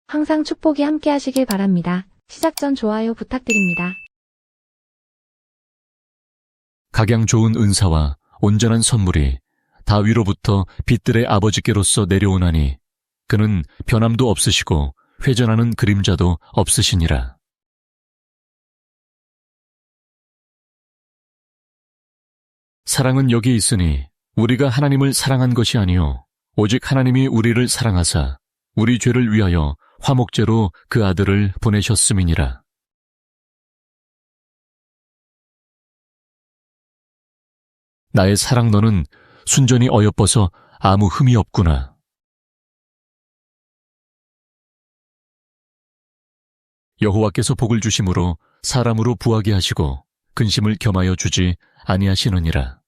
항상 축복이 함께 하시길 바랍니다. 시작 전 좋아요 부탁드립니다. 각양 좋은 은사와 온전한 선물이 다위로부터 빛들의 아버지께로서 내려오나니 그는 변함도 없으시고 회전하는 그림자도 없으시니라. 사랑은 여기 있으니 우리가 하나님을 사랑한 것이 아니요 오직 하나님이 우리를 사랑하사 우리 죄를 위하여 화목제로 그 아들을 보내셨음이니라. 나의 사랑 너는 순전히 어여뻐서 아무 흠이 없구나. 여호와께서 복을 주심으로 사람으로 부하게 하시고 근심을 겸하여 주지 아니하시느니라.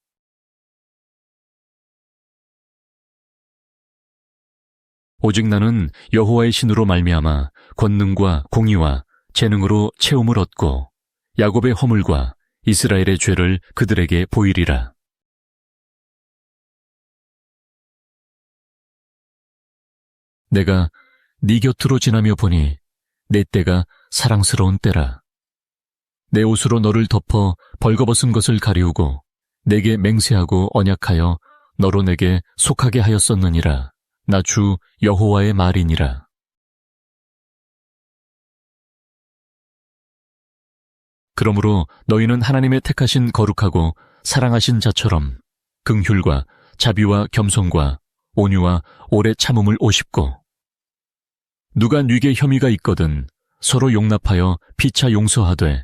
오직 나는 여호와의 신으로 말미암아 권능과 공의와 재능으로 채움을 얻고 야곱의 허물과 이스라엘의 죄를 그들에게 보이리라. 내가 네 곁으로 지나며 보니 내 때가 사랑스러운 때라. 내 옷으로 너를 덮어 벌거벗은 것을 가리우고 내게 맹세하고 언약하여 너로 내게 속하게 하였었느니라. 나 주 여호와의 말이니라. 그러므로 너희는 하나님의 택하신 거룩하고 사랑하신 자처럼 긍휼과 자비와 겸손과 온유와 오래 참음을 오십고 누가 네게 혐의가 있거든 서로 용납하여 피차 용서하되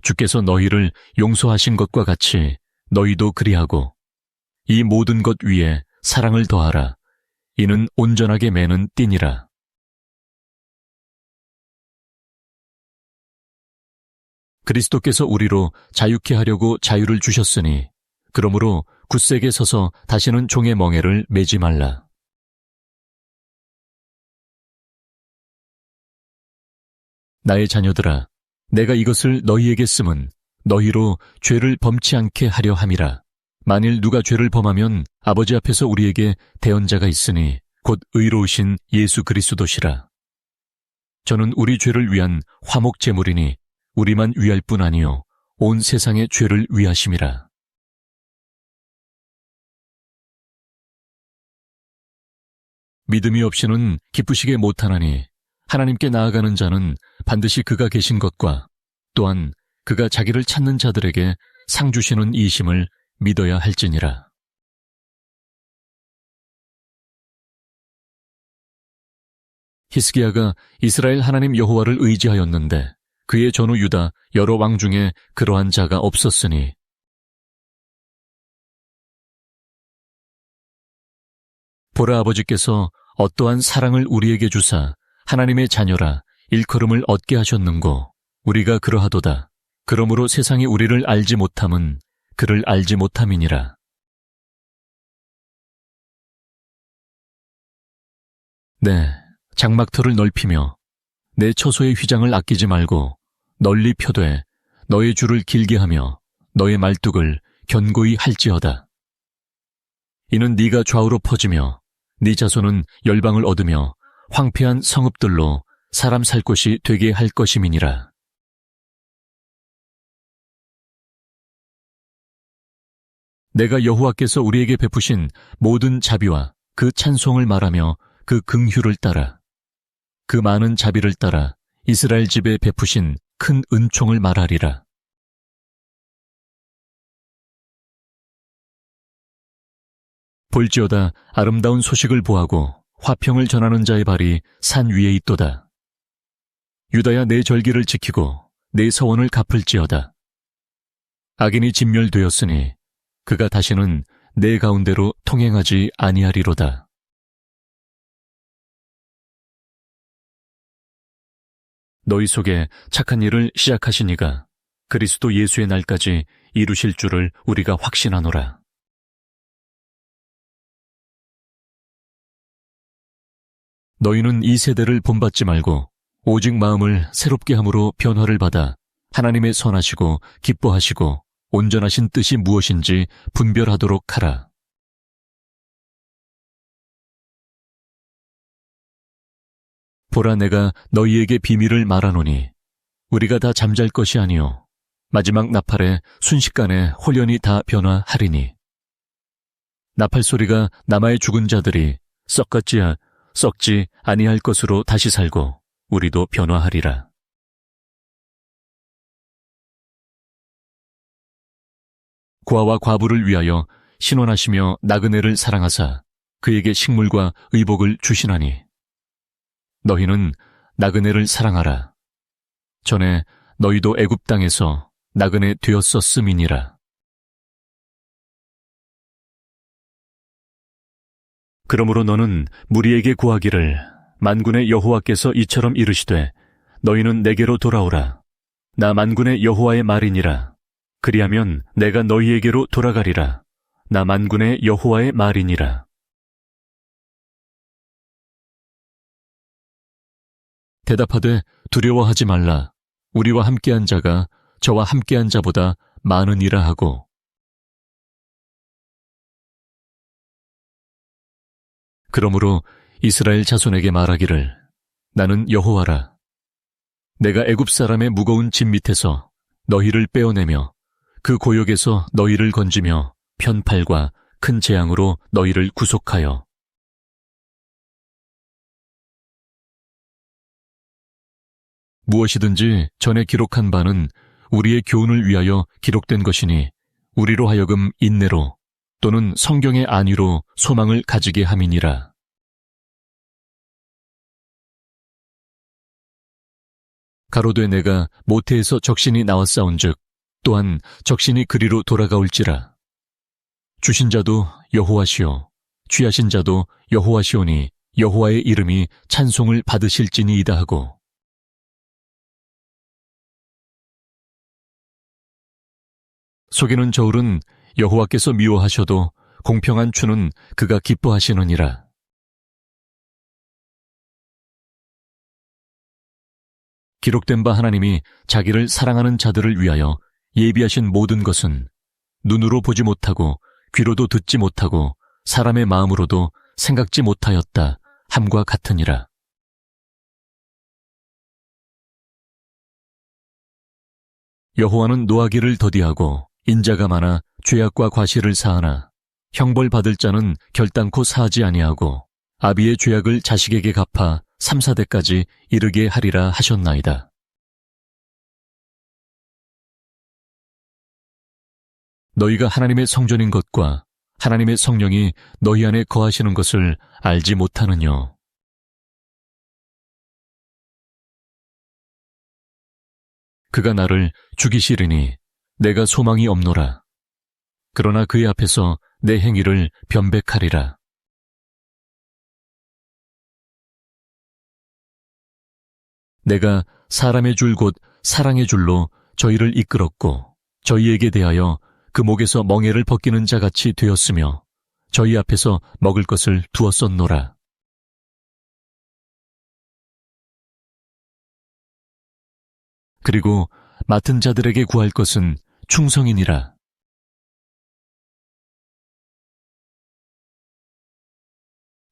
주께서 너희를 용서하신 것과 같이 너희도 그리하고 이 모든 것 위에 사랑을 더하라. 이는 온전하게 매는 띠니라. 그리스도께서 우리로 자유케 하려고 자유를 주셨으니 그러므로 굳세게 서서 다시는 종의 멍에를 매지 말라. 나의 자녀들아, 내가 이것을 너희에게 쓰면 너희로 죄를 범치 않게 하려 함이라. 만일 누가 죄를 범하면 아버지 앞에서 우리에게 대언자가 있으니 곧 의로우신 예수 그리스도시라. 저는 우리 죄를 위한 화목 제물이니 우리만 위할 뿐 아니요 온 세상의 죄를 위하심이라. 믿음이 없이는 기쁘시게 못하나니 하나님께 나아가는 자는 반드시 그가 계신 것과 또한 그가 자기를 찾는 자들에게 상 주시는 이심을 믿어야 할지니라. 히스기야가 이스라엘 하나님 여호와를 의지하였는데 그의 전후 유다 여러 왕 중에 그러한 자가 없었으니 보라 아버지께서 어떠한 사랑을 우리에게 주사 하나님의 자녀라 일컬음을 얻게 하셨는고 우리가 그러하도다. 그러므로 세상이 우리를 알지 못함은 그를 알지 못함이니라. 네, 장막터를 넓히며 내 처소의 휘장을 아끼지 말고 널리 펴되 너의 줄을 길게 하며 너의 말뚝을 견고히 할지어다. 이는 네가 좌우로 퍼지며 네 자손은 열방을 얻으며 황폐한 성읍들로 사람 살 곳이 되게 할 것임이니라. 내가 여호와께서 우리에게 베푸신 모든 자비와 그 찬송을 말하며 그 긍휼을 따라 그 많은 자비를 따라 이스라엘 집에 베푸신 큰 은총을 말하리라. 볼지어다 아름다운 소식을 보하고 화평을 전하는 자의 발이 산 위에 있도다. 유다야 내 절기를 지키고 내 서원을 갚을지어다. 악인이 진멸되었으니 그가 다시는 내 가운데로 통행하지 아니하리로다. 너희 속에 착한 일을 시작하신 이가 그리스도 예수의 날까지 이루실 줄을 우리가 확신하노라. 너희는 이 세대를 본받지 말고 오직 마음을 새롭게 함으로 변화를 받아 하나님의 선하시고 기뻐하시고 온전하신 뜻이 무엇인지 분별하도록 하라. 보라, 내가 너희에게 비밀을 말하노니 우리가 다 잠잘 것이 아니요 마지막 나팔에 순식간에 홀연히 다 변화하리니, 나팔 소리가 남아의 죽은 자들이 썩지 아니할 것으로 다시 살고 우리도 변화하리라. 고아와 과부를 위하여 신원하시며 나그네를 사랑하사 그에게 식물과 의복을 주시나니, 너희는 나그네를 사랑하라. 전에 너희도 애굽 땅에서 나그네 되었었음이니라. 그러므로 너는 무리에게 고하기를, 만군의 여호와께서 이처럼 이르시되 너희는 내게로 돌아오라. 나 만군의 여호와의 말이니라. 그리하면 내가 너희에게로 돌아가리라. 나 만군의 여호와의 말이니라. 대답하되 두려워하지 말라. 우리와 함께한 자가 저와 함께한 자보다 많으니라 하고, 그러므로 이스라엘 자손에게 말하기를, 나는 여호와라. 내가 애굽 사람의 무거운 짐 밑에서 너희를 빼어내며 그 고역에서 너희를 건지며 편팔과 큰 재앙으로 너희를 구속하여 무엇이든지 전에 기록한 바는 우리의 교훈을 위하여 기록된 것이니 우리로 하여금 인내로 또는 성경의 안위로 소망을 가지게 함이니라. 가로되 내가 모태에서 적신이 나왔사온즉 또한 적신이 그리로 돌아가올지라. 주신 자도 여호와시오 취하신 자도 여호와시오니 여호와의 이름이 찬송을 받으실지니이다 하고, 속이는 저울은 여호와께서 미워하셔도 공평한 추는 그가 기뻐하시느니라. 기록된 바 하나님이 자기를 사랑하는 자들을 위하여 예비하신 모든 것은 눈으로 보지 못하고 귀로도 듣지 못하고 사람의 마음으로도 생각지 못하였다 함과 같으니라. 여호와는 노하기를 더디하고 인자가 많아 죄악과 과실을 사하나 형벌 받을 자는 결단코 사하지 아니하고 아비의 죄악을 자식에게 갚아 3, 4대까지 이르게 하리라 하셨나이다. 너희가 하나님의 성전인 것과 하나님의 성령이 너희 안에 거하시는 것을 알지 못하느뇨. 그가 나를 죽이시리니 내가 소망이 없노라. 그러나 그의 앞에서 내 행위를 변백하리라. 내가 사람의 줄 곧 사랑의 줄로 저희를 이끌었고 저희에게 대하여 그 목에서 멍에를 벗기는 자같이 되었으며 저희 앞에서 먹을 것을 두었었노라. 그리고 맡은 자들에게 구할 것은 충성이니라.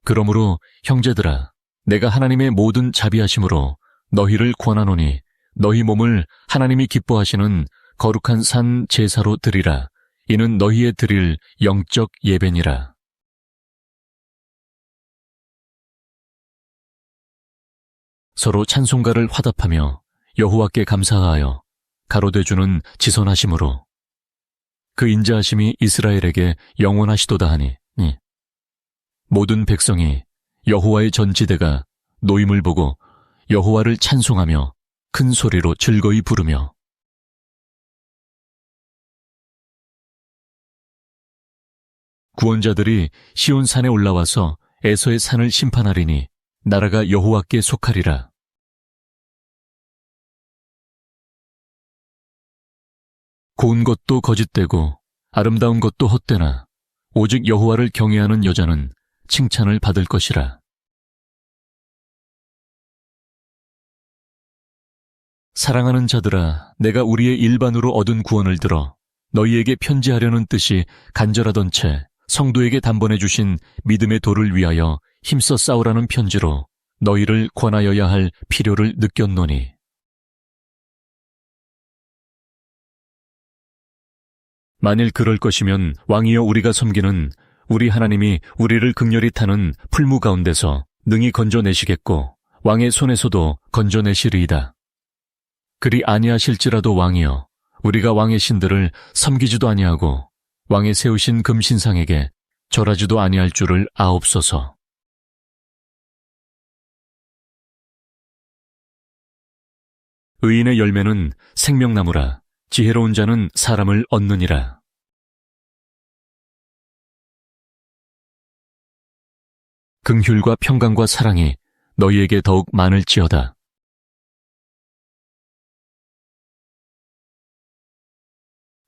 그러므로 형제들아, 내가 하나님의 모든 자비하심으로 너희를 권하노니 너희 몸을 하나님이 기뻐하시는 거룩한 산 제사로 드리라. 이는 너희의 드릴 영적 예배니라. 서로 찬송가를 화답하며 여호와께 감사하여 가로되 주는 지선하심으로 그 인자하심이 이스라엘에게 영원하시도다 하니, 모든 백성이 여호와의 전지대가 노임을 보고 여호와를 찬송하며 큰 소리로 즐거이 부르며 구원자들이 시온 산에 올라와서 에서의 산을 심판하리니 나라가 여호와께 속하리라. 고운 것도 거짓되고 아름다운 것도 헛되나 오직 여호와를 경외하는 여자는 칭찬을 받을 것이라. 사랑하는 자들아, 내가 우리의 일반으로 얻은 구원을 들어 너희에게 편지하려는 뜻이 간절하던 채 성도에게 단번해 주신 믿음의 도를 위하여 힘써 싸우라는 편지로 너희를 권하여야 할 필요를 느꼈노니 만일 그럴 것이면 왕이여 우리가 섬기는 우리 하나님이 우리를 극렬히 타는 풀무 가운데서 능히 건져내시겠고 왕의 손에서도 건져내시리이다. 그리 아니하실지라도 왕이여 우리가 왕의 신들을 섬기지도 아니하고 왕의 세우신 금신상에게 절하지도 아니할 줄을 아옵소서. 의인의 열매는 생명나무라 지혜로운 자는 사람을 얻느니라. 긍휼과 평강과 사랑이 너희에게 더욱 많을지어다.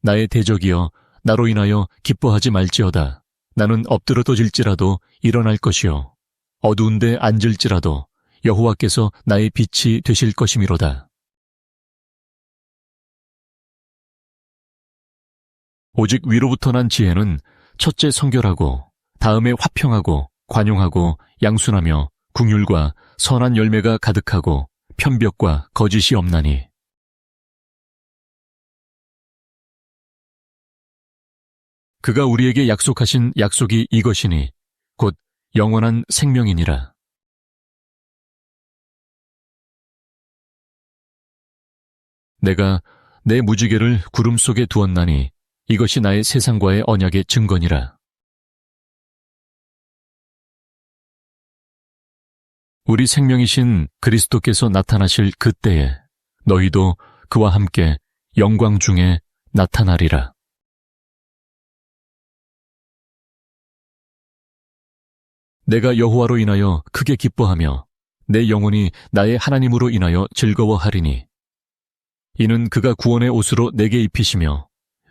나의 대적이여 나로 인하여 기뻐하지 말지어다. 나는 엎드러져질지라도 일어날 것이요 어두운 데 앉을지라도 여호와께서 나의 빛이 되실 것이미로다. 오직 위로부터 난 지혜는 첫째 성결하고 다음에 화평하고 관용하고 양순하며 긍휼과 선한 열매가 가득하고 편벽과 거짓이 없나니 그가 우리에게 약속하신 약속이 이것이니 곧 영원한 생명이니라. 내가 내 무지개를 구름 속에 두었나니 이것이 나의 세상과의 언약의 증거니라. 우리 생명이신 그리스도께서 나타나실 그때에 너희도 그와 함께 영광 중에 나타나리라. 내가 여호와로 인하여 크게 기뻐하며 내 영혼이 나의 하나님으로 인하여 즐거워하리니 이는 그가 구원의 옷으로 내게 입히시며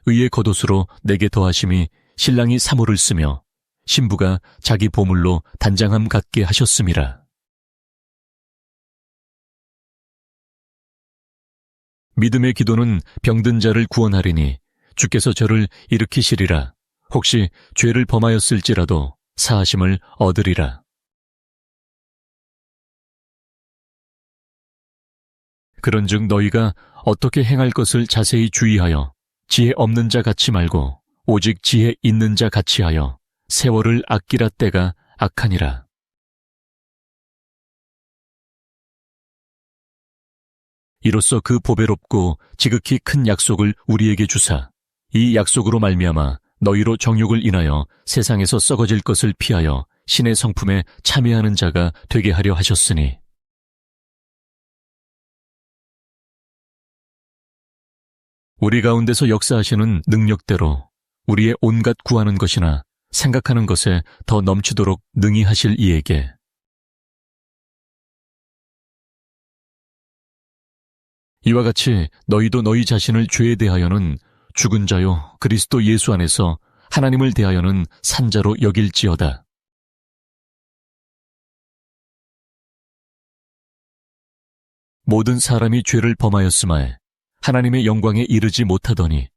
의의 겉옷으로 내게 더하심이 신랑이 사모를 쓰며 신부가 자기 보물로 단장함 갖게 하셨음이라. 믿음의 기도는 병든 자를 구원하리니 주께서 저를 일으키시리라. 혹시 죄를 범하였을지라도 사하심을 얻으리라. 그런즉 너희가 어떻게 행할 것을 자세히 주의하여 지혜 없는 자 같이 말고 오직 지혜 있는 자 같이 하여 세월을 아끼라 때가 악하니라. 이로써 그 보배롭고 지극히 큰 약속을 우리에게 주사 이 약속으로 말미암아 너희로 정욕을 인하여 세상에서 썩어질 것을 피하여 신의 성품에 참여하는 자가 되게 하려 하셨으니 우리 가운데서 역사하시는 능력대로 우리의 온갖 구하는 것이나 생각하는 것에 더 넘치도록 능히 하실 이에게 이와 같이 너희도 너희 자신을 죄에 대하여는 죽은 자요 그리스도 예수 안에서 하나님을 대하여는 산자로 여길지어다. 모든 사람이 죄를 범하였음에 하나님의 영광에 이르지 못하더니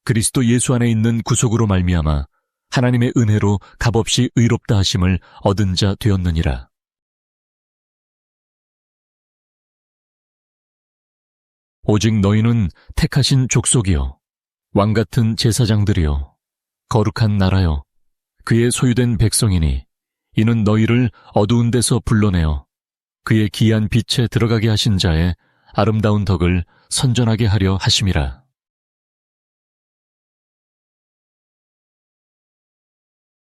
그리스도 예수 안에 있는 구속으로 말미암아 하나님의 은혜로 값없이 의롭다 하심을 얻은 자 되었느니라. 오직 너희는 택하신 족속이요 왕같은 제사장들이요 거룩한 나라요 그의 소유된 백성이니 이는 너희를 어두운 데서 불러내어 그의 기이한 빛에 들어가게 하신 자의 아름다운 덕을 선전하게 하려 하심이라.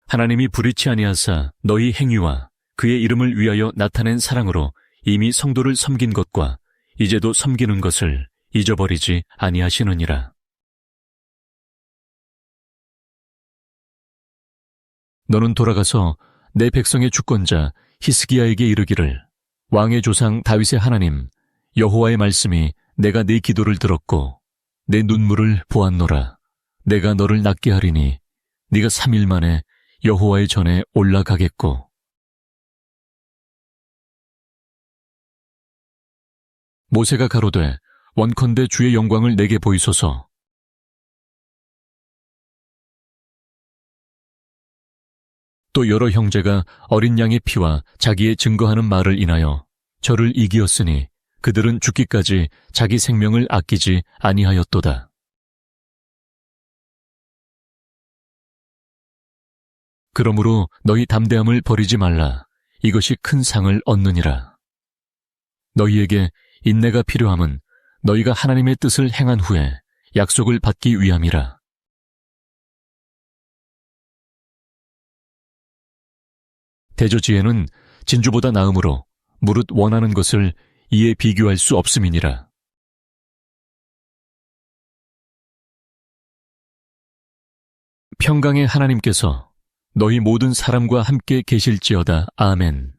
하나님이 불의치 아니하사 너희 행위와 그의 이름을 위하여 나타낸 사랑으로 이미 성도를 섬긴 것과 이제도 섬기는 것을 잊어버리지 아니하시느니라. 너는 돌아가서 내 백성의 주권자 히스기야에게 이르기를 왕의 조상 다윗의 하나님 여호와의 말씀이 내가 네 기도를 들었고 내 눈물을 보았노라. 내가 너를 낫게 하리니 네가 3일 만에 여호와의 전에 올라가겠고 모세가 가로되 원컨대 주의 영광을 내게 보이소서. 또 여러 형제가 어린 양의 피와 자기의 증거하는 말을 인하여 저를 이기었으니 그들은 죽기까지 자기 생명을 아끼지 아니하였도다. 그러므로 너희 담대함을 버리지 말라. 이것이 큰 상을 얻느니라. 너희에게 인내가 필요함은 너희가 하나님의 뜻을 행한 후에 약속을 받기 위함이라. 대저지에는 진주보다 나음으로 무릇 원하는 것을 이에 비교할 수 없음이니라. 평강의 하나님께서 너희 모든 사람과 함께 계실지어다. 아멘.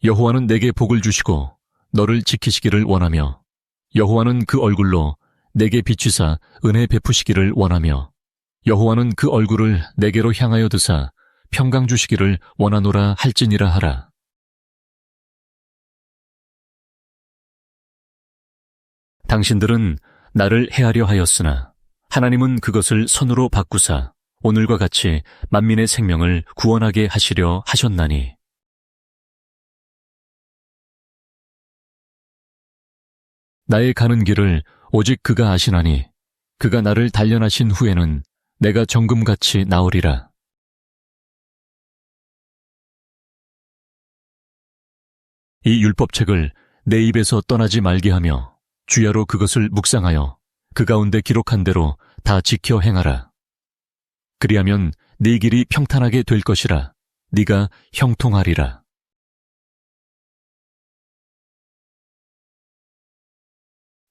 여호와는 내게 복을 주시고 너를 지키시기를 원하며 여호와는 그 얼굴로 내게 비추사 은혜 베푸시기를 원하며 여호와는 그 얼굴을 내게로 향하여 드사 평강 주시기를 원하노라 할지니라 하라. 당신들은 나를 해하려 하였으나 하나님은 그것을 선으로 바꾸사 오늘과 같이 만민의 생명을 구원하게 하시려 하셨나니. 나의 가는 길을 오직 그가 아시나니 그가 나를 단련하신 후에는 내가 정금같이 나으리라. 이 율법책을 내 입에서 떠나지 말게 하며 주야로 그것을 묵상하여 그 가운데 기록한 대로 다 지켜 행하라. 그리하면 네 길이 평탄하게 될 것이라. 네가 형통하리라.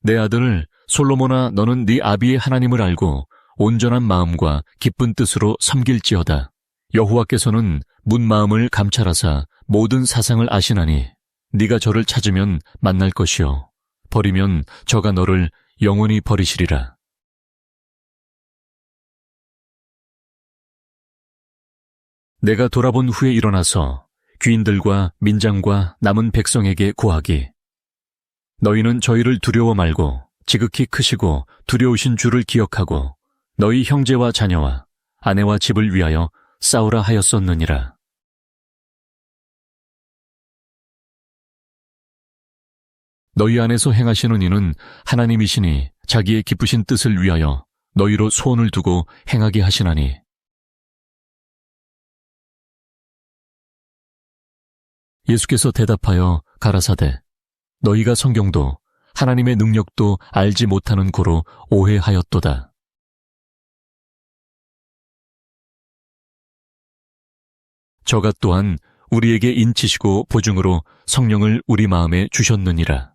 내 아들 솔로몬아, 너는 네 아비의 하나님을 알고 온전한 마음과 기쁜 뜻으로 섬길지어다. 여호와께서는 문 마음을 감찰하사 모든 사상을 아시나니 네가 저를 찾으면 만날 것이요 버리면 저가 너를 영원히 버리시리라. 내가 돌아본 후에 일어나서 귀인들과 민장과 남은 백성에게 고하기. 너희는 저희를 두려워 말고 지극히 크시고 두려우신 주를 기억하고 너희 형제와 자녀와 아내와 집을 위하여 싸우라 하였었느니라. 너희 안에서 행하시는 이는 하나님이시니 자기의 기쁘신 뜻을 위하여 너희로 소원을 두고 행하게 하시나니. 예수께서 대답하여 가라사대 너희가 성경도 하나님의 능력도 알지 못하는 고로 오해하였도다. 저가 또한 우리에게 인치시고 보증으로 성령을 우리 마음에 주셨느니라.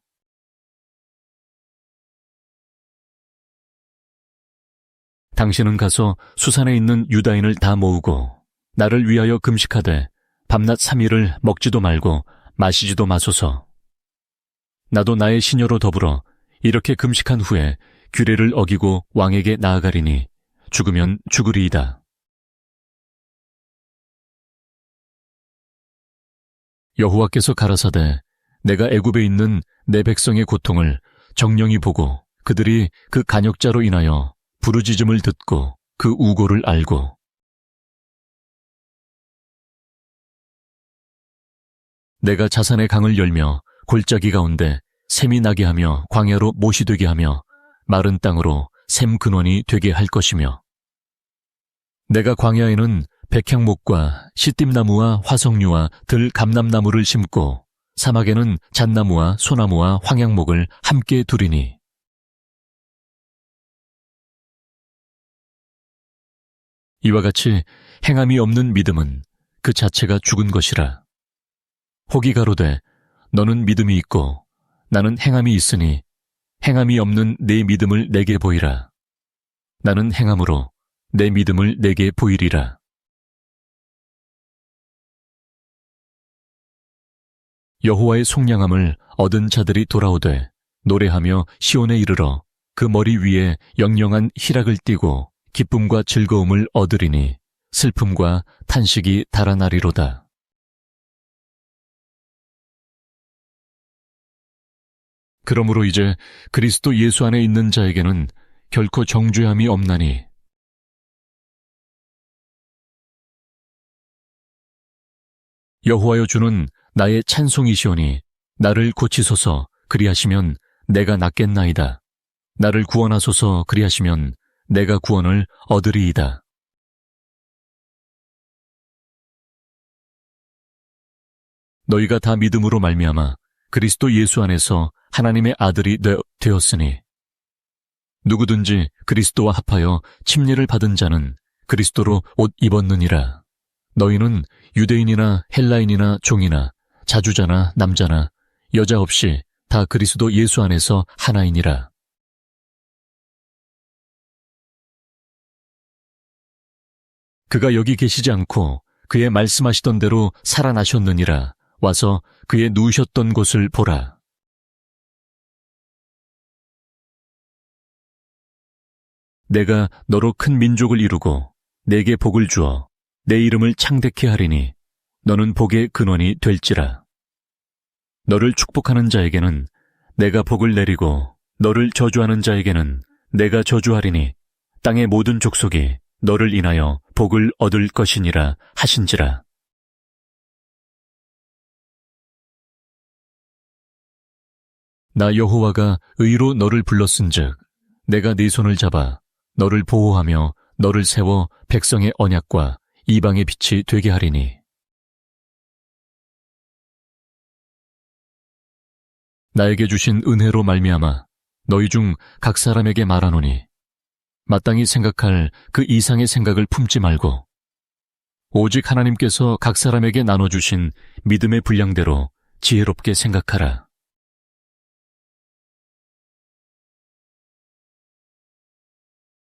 당신은 가서 수산에 있는 유다인을 다 모으고 나를 위하여 금식하되 밤낮 3일을 먹지도 말고 마시지도 마소서. 나도 나의 시녀로 더불어 이렇게 금식한 후에 규례를 어기고 왕에게 나아가리니 죽으면 죽으리이다. 여호와께서 가라사대 내가 애굽에 있는 내 백성의 고통을 정령이 보고 그들이 그 간역자로 인하여 부르짖음을 듣고 그 우고를 알고 내가 자산의 강을 열며 골짜기 가운데 샘이 나게 하며 광야로 못이 되게 하며 마른 땅으로 샘 근원이 되게 할 것이며 내가 광야에는 백향목과 시띠나무와 화석류와 들 감람나무를 심고 사막에는 잣나무와 소나무와 황양목을 함께 두리니 이와 같이 행함이 없는 믿음은 그 자체가 죽은 것이라. 혹이 가로되 너는 믿음이 있고 나는 행함이 있으니 행함이 없는 내 믿음을 내게 보이라. 나는 행함으로 내 믿음을 내게 보이리라. 여호와의 속량함을 얻은 자들이 돌아오되 노래하며 시온에 이르러 그 머리 위에 영영한 희락을 띠고 기쁨과 즐거움을 얻으리니 슬픔과 탄식이 달아나리로다. 그러므로 이제 그리스도 예수 안에 있는 자에게는 결코 정죄함이 없나니 여호와여 주는 나의 찬송이시오니 나를 고치소서 그리하시면 내가 낫겠나이다. 나를 구원하소서 그리하시면 내가 구원을 얻으리이다. 너희가 다 믿음으로 말미암아 그리스도 예수 안에서 하나님의 아들이 되었으니 누구든지 그리스도와 합하여 침례를 받은 자는 그리스도로 옷 입었느니라. 너희는 유대인이나 헬라인이나 종이나 자주자나 남자나 여자 없이 다 그리스도 예수 안에서 하나이니라. 그가 여기 계시지 않고 그의 말씀하시던 대로 살아나셨느니라. 와서 그의 누우셨던 곳을 보라. 내가 너로 큰 민족을 이루고 내게 복을 주어 내 이름을 창대케 하리니 너는 복의 근원이 될지라. 너를 축복하는 자에게는 내가 복을 내리고 너를 저주하는 자에게는 내가 저주하리니 땅의 모든 족속이 너를 인하여 복을 얻을 것이니라 하신지라. 나 여호와가 의로 너를 불렀은즉 내가 네 손을 잡아 너를 보호하며 너를 세워 백성의 언약과 이방의 빛이 되게 하리니 나에게 주신 은혜로 말미암아 너희 중 각 사람에게 말하노니 마땅히 생각할 그 이상의 생각을 품지 말고 오직 하나님께서 각 사람에게 나눠주신 믿음의 분량대로 지혜롭게 생각하라.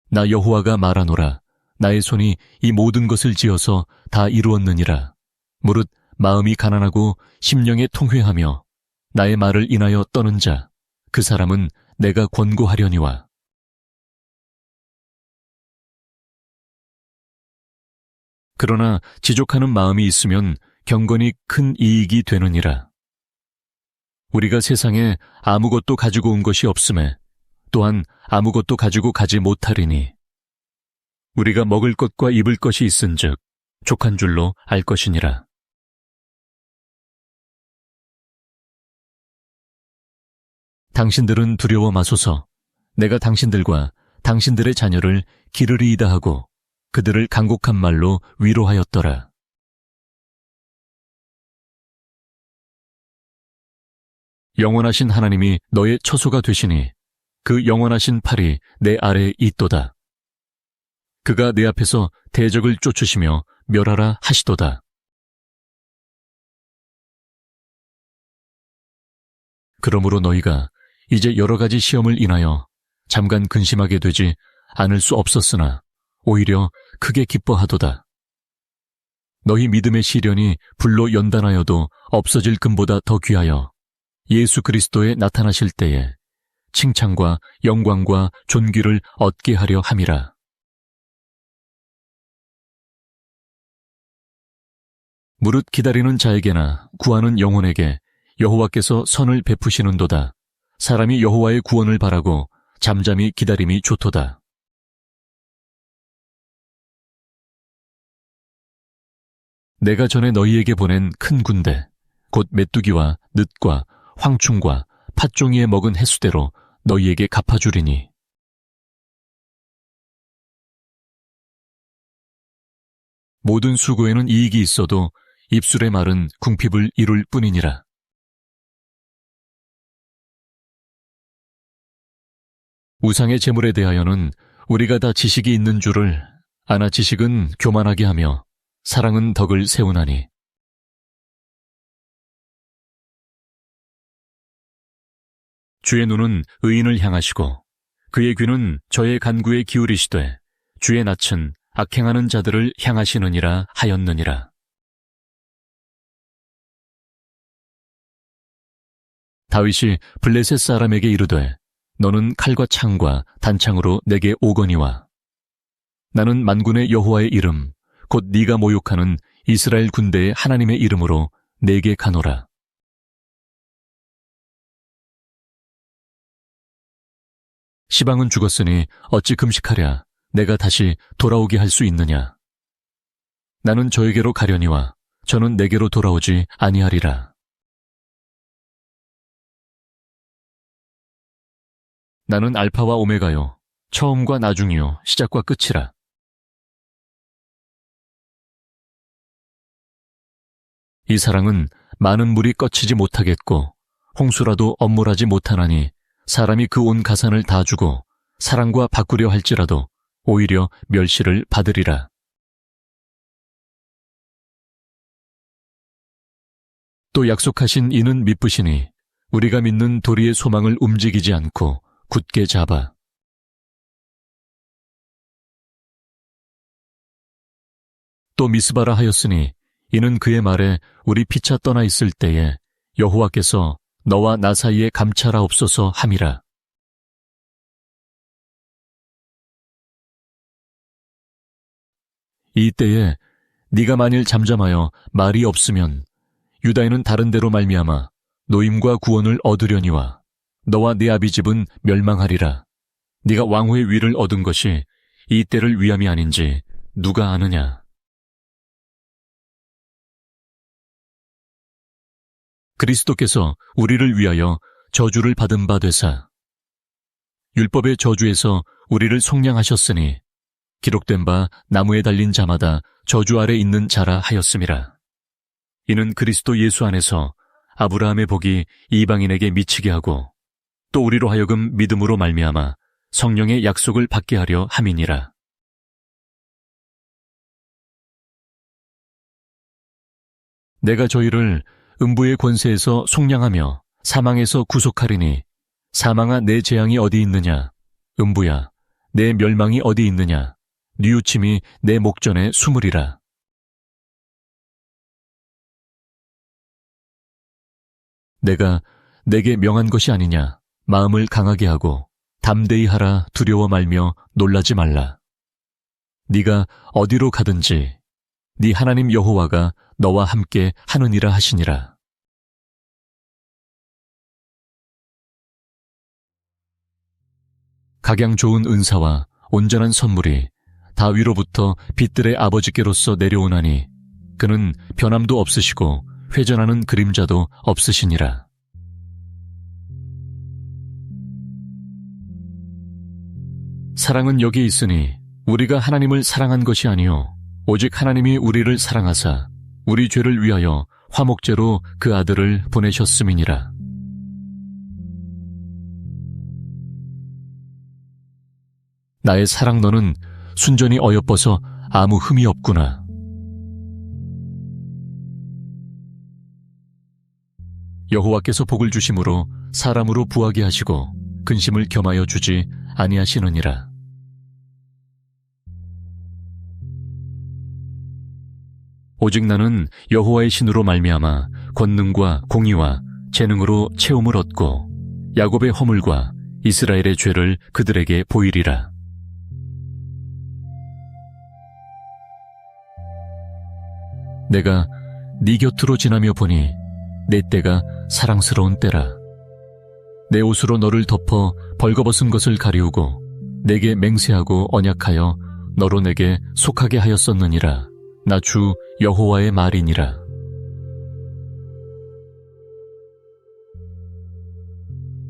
나 여호와가 말하노라. 나의 손이 이 모든 것을 지어서 다 이루었느니라. 무릇 마음이 가난하고 심령에 통회하며 나의 말을 인하여 떠는 자, 그 사람은 내가 권고하려니와. 그러나 지족하는 마음이 있으면 경건이 큰 이익이 되느니라. 우리가 세상에 아무것도 가지고 온 것이 없음에 또한 아무것도 가지고 가지 못하리니 우리가 먹을 것과 입을 것이 있은즉 족한 줄로 알 것이니라. 당신들은 두려워 마소서. 내가 당신들과 당신들의 자녀를 기르리이다 하고 그들을 간곡한 말로 위로하였더라. 영원하신 하나님이 너의 처소가 되시니 그 영원하신 팔이 내 아래에 있도다. 그가 내 앞에서 대적을 쫓으시며 멸하라 하시도다. 그러므로 너희가 이제 여러 가지 시험을 인하여 잠깐 근심하게 되지 않을 수 없었으나 오히려 크게 기뻐하도다. 너희 믿음의 시련이 불로 연단하여도 없어질 금보다 더 귀하여 예수 그리스도에 나타나실 때에 칭찬과 영광과 존귀를 얻게 하려 함이라. 무릇 기다리는 자에게나 구하는 영혼에게 여호와께서 선을 베푸시는도다. 사람이 여호와의 구원을 바라고 잠잠히 기다림이 좋도다. 내가 전에 너희에게 보낸 큰 군대, 곧 메뚜기와 늑과 황충과 팥종이에 먹은 횟수대로 너희에게 갚아주리니 모든 수고에는 이익이 있어도 입술의 말은 궁핍을 이룰 뿐이니라. 우상의 제물에 대하여는 우리가 다 지식이 있는 줄을 아나 지식은 교만하게 하며 사랑은 덕을 세우나니 주의 눈은 의인을 향하시고 그의 귀는 저의 간구에 기울이시되 주의 낯은 악행하는 자들을 향하시느니라 하였느니라. 다윗이 블레셋 사람에게 이르되 너는 칼과 창과 단창으로 내게 오거니와 나는 만군의 여호와의 이름 곧 네가 모욕하는 이스라엘 군대의 하나님의 이름으로 내게 가노라. 시방은 죽었으니 어찌 금식하랴 내가 다시 돌아오게 할 수 있느냐. 나는 저에게로 가려니와 저는 내게로 돌아오지 아니하리라. 나는 알파와 오메가요 처음과 나중이요 시작과 끝이라. 이 사랑은 많은 물이 꺼치지 못하겠고 홍수라도 엄물하지 못하나니 사람이 그 온 가산을 다 주고 사랑과 바꾸려 할지라도 오히려 멸시를 받으리라. 또 약속하신 이는 미쁘시니 우리가 믿는 도리의 소망을 움직이지 않고 굳게 잡아. 또 미스바라 하였으니 이는 그의 말에 우리 피차 떠나 있을 때에 여호와께서 너와 나 사이에 감찰하옵소서 함이라. 이 때에 네가 만일 잠잠하여 말이 없으면 유다인은 다른 데로 말미암아 노임과 구원을 얻으려니와 너와 네 아비 집은 멸망하리라. 네가 왕후의 위를 얻은 것이 이 때를 위함이 아닌지 누가 아느냐. 그리스도께서 우리를 위하여 저주를 받은 바 되사 율법의 저주에서 우리를 속량하셨으니 기록된 바 나무에 달린 자마다 저주 아래 있는 자라 하였음이라. 이는 그리스도 예수 안에서 아브라함의 복이 이방인에게 미치게 하고 또 우리로 하여금 믿음으로 말미암아 성령의 약속을 받게 하려 함이니라. 내가 저희를 음부의 권세에서 속량하며 사망에서 구속하리니 사망아 내 재앙이 어디 있느냐. 음부야 내 멸망이 어디 있느냐. 뉘우침이 내 목전에 숨으리라. 내가 내게 명한 것이 아니냐. 마음을 강하게 하고 담대히 하라. 두려워 말며 놀라지 말라. 네가 어디로 가든지 네 하나님 여호와가 너와 함께 하느니라 하시니라. 각양 좋은 은사와 온전한 선물이 다 위로부터 빛들의 아버지께로서 내려오나니 그는 변함도 없으시고 회전하는 그림자도 없으시니라. 사랑은 여기 있으니 우리가 하나님을 사랑한 것이 아니요 오직 하나님이 우리를 사랑하사 우리 죄를 위하여 화목제로 그 아들을 보내셨음이니라. 나의 사랑 너는 순전히 어여뻐서 아무 흠이 없구나. 여호와께서 복을 주심으로 사람으로 부하게 하시고 근심을 겸하여 주지 아니하시느니라. 오직 나는 여호와의 신으로 말미암아 권능과 공의와 재능으로 채움을 얻고 야곱의 허물과 이스라엘의 죄를 그들에게 보이리라. 내가 네 곁으로 지나며 보니 내 때가 사랑스러운 때라. 내 옷으로 너를 덮어 벌거벗은 것을 가리우고 내게 맹세하고 언약하여 너로 내게 속하게 하였었느니라. 나 주 여호와의 말이니라.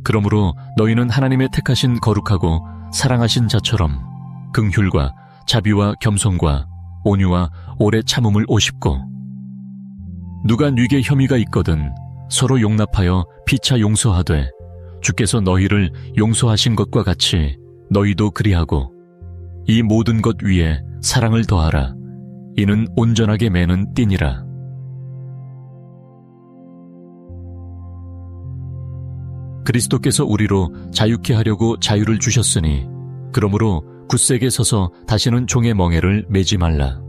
그러므로 너희는 하나님의 택하신 거룩하고 사랑하신 자처럼 긍휼과 자비와 겸손과 온유와 오래 참음을 오십고 누가 네게 혐의가 있거든 서로 용납하여 피차 용서하되 주께서 너희를 용서하신 것과 같이 너희도 그리하고 이 모든 것 위에 사랑을 더하라. 이는 온전하게 매는 띠니라. 그리스도께서 우리로 자유케 하려고 자유를 주셨으니 그러므로 굳세게 서서 다시는 종의 멍에를 매지 말라.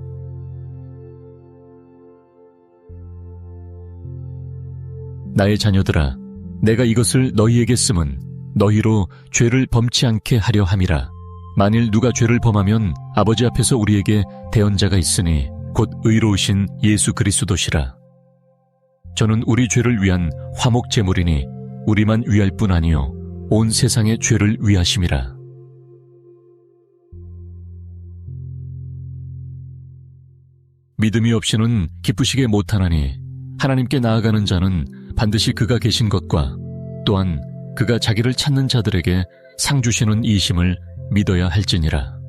나의 자녀들아, 내가 이것을 너희에게 쓰면 너희로 죄를 범치 않게 하려 함이라. 만일 누가 죄를 범하면 아버지 앞에서 우리에게 대언자가 있으니 곧 의로우신 예수 그리스도시라. 저는 우리 죄를 위한 화목 제물이니 우리만 위할 뿐 아니요 온 세상의 죄를 위하심이라. 믿음이 없이는 기쁘시게 못하나니 하나님께 나아가는 자는 반드시 그가 계신 것과 또한 그가 자기를 찾는 자들에게 상 주시는 이심을 믿어야 할지니라.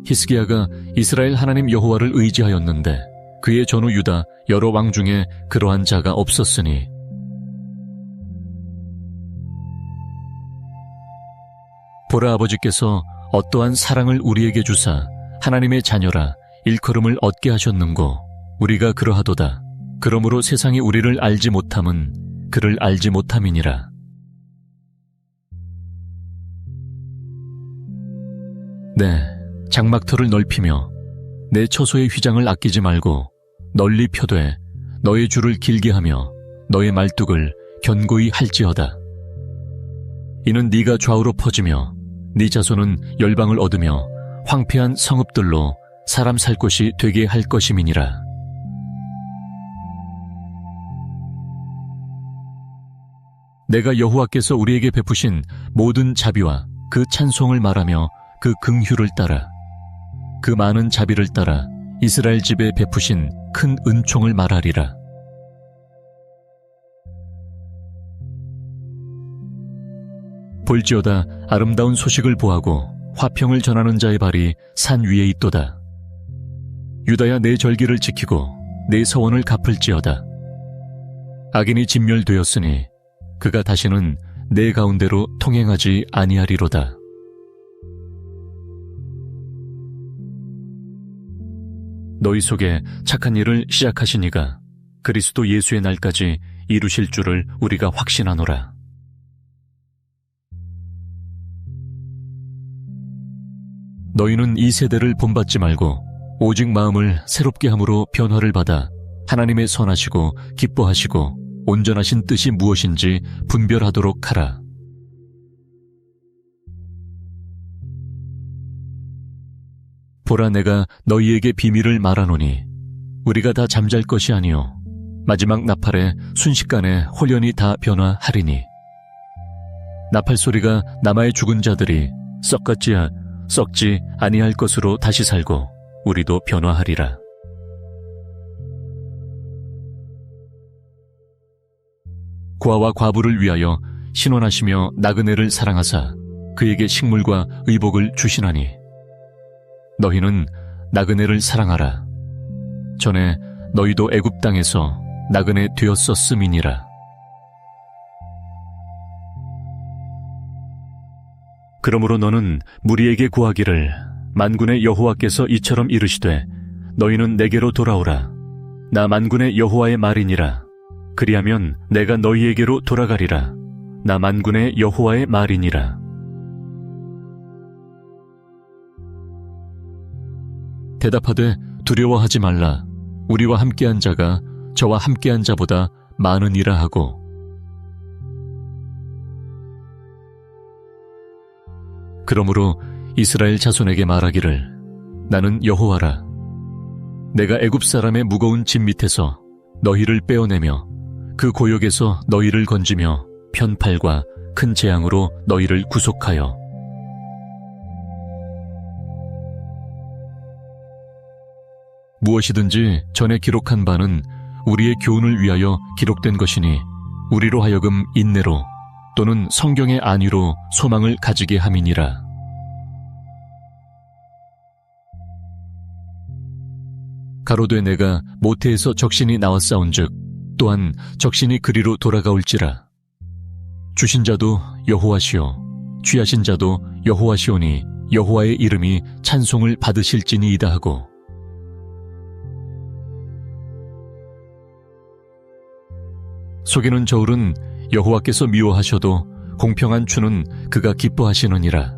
히스기야가 이스라엘 하나님 여호와를 의지하였는데 그의 전후 유다 여러 왕 중에 그러한 자가 없었으니 보라, 아버지께서 어떠한 사랑을 우리에게 주사 하나님의 자녀라 일컬음을 얻게 하셨는고 우리가 그러하도다. 그러므로 세상이 우리를 알지 못함은 그를 알지 못함이니라. 네, 장막터를 넓히며 내 처소의 휘장을 아끼지 말고 널리 펴되 너의 줄을 길게 하며 너의 말뚝을 견고히 할지어다. 이는 네가 좌우로 퍼지며 네 자손은 열방을 얻으며 황폐한 성읍들로 사람 살 곳이 되게 할 것임이니라. 내가 여호와께서 우리에게 베푸신 모든 자비와 그 찬송을 말하며 그 긍휼을 따라 그 많은 자비를 따라 이스라엘 집에 베푸신 큰 은총을 말하리라. 볼지어다, 아름다운 소식을 보하고 화평을 전하는 자의 발이 산 위에 있도다. 유다야, 내 절기를 지키고 내 서원을 갚을지어다. 악인이 진멸되었으니 그가 다시는 내 가운데로 통행하지 아니하리로다. 너희 속에 착한 일을 시작하신 이가 그리스도 예수의 날까지 이루실 줄을 우리가 확신하노라. 너희는 이 세대를 본받지 말고 오직 마음을 새롭게 함으로 변화를 받아 하나님의 선하시고 기뻐하시고 온전하신 뜻이 무엇인지 분별하도록 하라. 보라, 내가 너희에게 비밀을 말하노니 우리가 다 잠잘 것이 아니요 마지막 나팔에 순식간에 홀연히 다 변화하리니 나팔 소리가 남아의 죽은 자들이 썩지 아니할 것으로 다시 살고 우리도 변화하리라. 고아와 과부를 위하여 신원하시며 나그네를 사랑하사 그에게 식물과 의복을 주시나니 너희는 나그네를 사랑하라. 전에 너희도 애굽 땅에서 나그네 되었었음이니라. 그러므로 너는 무리에게 구하기를 만군의 여호와께서 이처럼 이르시되 너희는 내게로 돌아오라. 나 만군의 여호와의 말이니라. 그리하면 내가 너희에게로 돌아가리라. 나 만군의 여호와의 말이니라. 대답하되 두려워하지 말라. 우리와 함께한 자가 저와 함께한 자보다 많으니라 하고 그러므로 이스라엘 자손에게 말하기를 나는 여호와라. 내가 애굽 사람의 무거운 짐 밑에서 너희를 빼어내며 그 고역에서 너희를 건지며 편팔과 큰 재앙으로 너희를 구속하여 무엇이든지 전에 기록한 바는 우리의 교훈을 위하여 기록된 것이니 우리로 하여금 인내로 또는 성경의 안위로 소망을 가지게 함이니라. 가로되 내가 모태에서 적신이 나왔사온즉 또한 적신이 그리로 돌아가올지라. 주신 자도 여호와시오 취하신 자도 여호와시오니 여호와의 이름이 찬송을 받으실지니이다 하고 속이는 저울은 여호와께서 미워하셔도 공평한 추는 그가 기뻐하시느니라.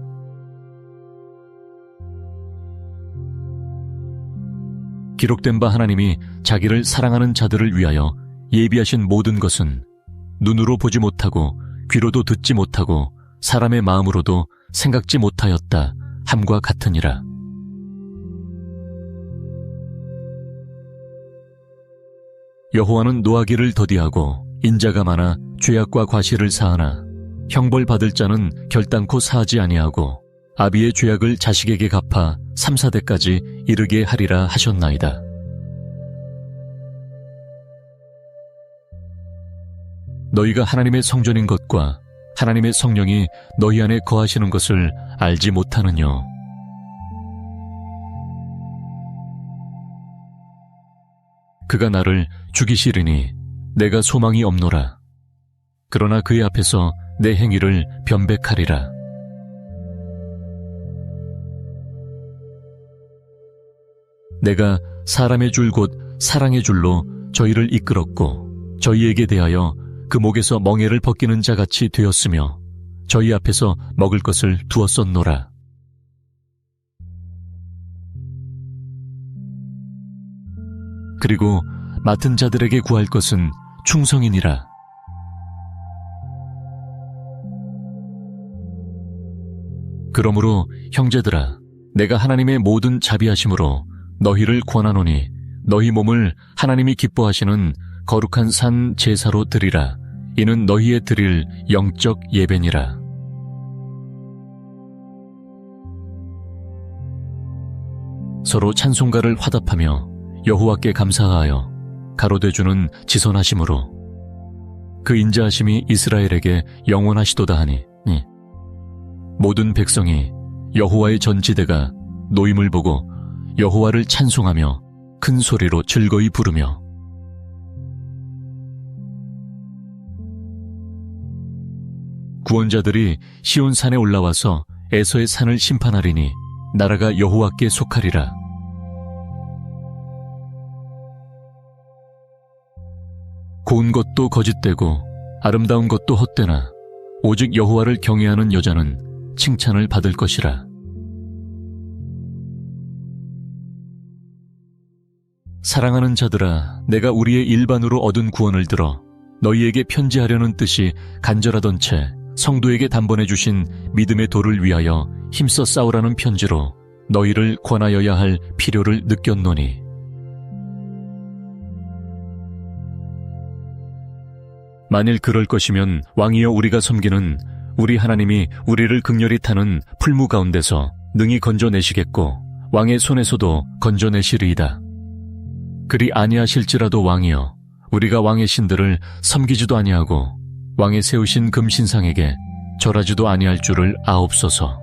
기록된 바 하나님이 자기를 사랑하는 자들을 위하여 예비하신 모든 것은 눈으로 보지 못하고 귀로도 듣지 못하고 사람의 마음으로도 생각지 못하였다 함과 같으니라. 여호와는 노하기를 더디하고 인자가 많아 죄악과 과실을 사하나 형벌 받을 자는 결단코 사하지 아니하고 아비의 죄악을 자식에게 갚아 3, 4대까지 이르게 하리라 하셨나이다. 너희가 하나님의 성전인 것과 하나님의 성령이 너희 안에 거하시는 것을 알지 못하느뇨. 그가 나를 죽이시리니 내가 소망이 없노라. 그러나 그의 앞에서 내 행위를 변백하리라. 내가 사람의 줄 곧 사랑의 줄로 저희를 이끌었고 저희에게 대하여 그 목에서 멍에를 벗기는 자같이 되었으며 저희 앞에서 먹을 것을 두었었노라. 그리고 맡은 자들에게 구할 것은 충성이니라. 그러므로 형제들아, 내가 하나님의 모든 자비하심으로 너희를 권하노니 너희 몸을 하나님이 기뻐하시는 거룩한 산 제사로 드리라. 이는 너희의 드릴 영적 예배니라. 서로 찬송가를 화답하며 여호와께 감사하여 가로되주는 지선하심으로 그 인자하심이 이스라엘에게 영원하시도다 하니 모든 백성이 여호와의 전지대가 노임을 보고 여호와를 찬송하며 큰 소리로 즐거이 부르며 구원자들이 시온산에 올라와서 에서의 산을 심판하리니 나라가 여호와께 속하리라. 고운 것도 거짓되고 아름다운 것도 헛되나 오직 여호와를 경외하는 여자는 칭찬을 받을 것이라. 사랑하는 자들아, 내가 우리의 일반으로 얻은 구원을 들어 너희에게 편지하려는 뜻이 간절하던 채 성도에게 단번해 주신 믿음의 도를 위하여 힘써 싸우라는 편지로 너희를 권하여야 할 필요를 느꼈노니 만일 그럴 것이면 왕이여 우리가 섬기는 우리 하나님이 우리를 극렬히 타는 풀무 가운데서 능히 건져내시겠고 왕의 손에서도 건져내시리이다. 그리 아니하실지라도 왕이여 우리가 왕의 신들을 섬기지도 아니하고 왕의 세우신 금신상에게 절하지도 아니할 줄을 아옵소서.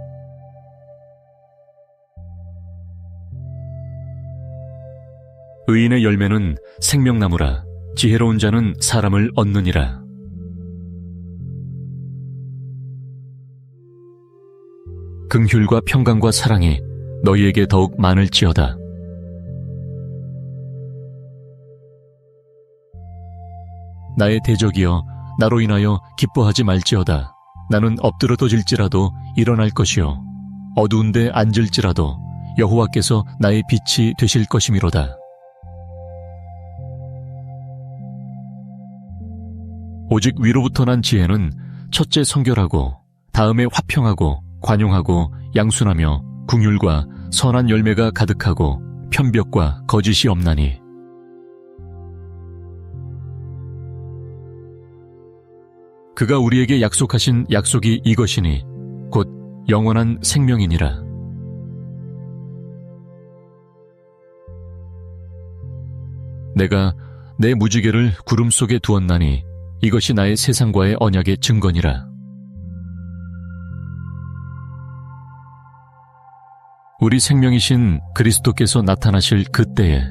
의인의 열매는 생명나무라. 지혜로운 자는 사람을 얻느니라. 긍휼과 평강과 사랑이 너희에게 더욱 많을지어다. 나의 대적이여 나로 인하여 기뻐하지 말지어다. 나는 엎드러져질지라도 일어날 것이요 어두운데 앉을지라도 여호와께서 나의 빛이 되실 것이미로다. 오직 위로부터 난 지혜는 첫째 성결하고 다음에 화평하고 관용하고 양순하며 긍휼과 선한 열매가 가득하고 편벽과 거짓이 없나니 그가 우리에게 약속하신 약속이 이것이니 곧 영원한 생명이니라. 내가 내 무지개를 구름 속에 두었나니 이것이 나의 세상과의 언약의 증거니라. 우리 생명이신 그리스도께서 나타나실 그때에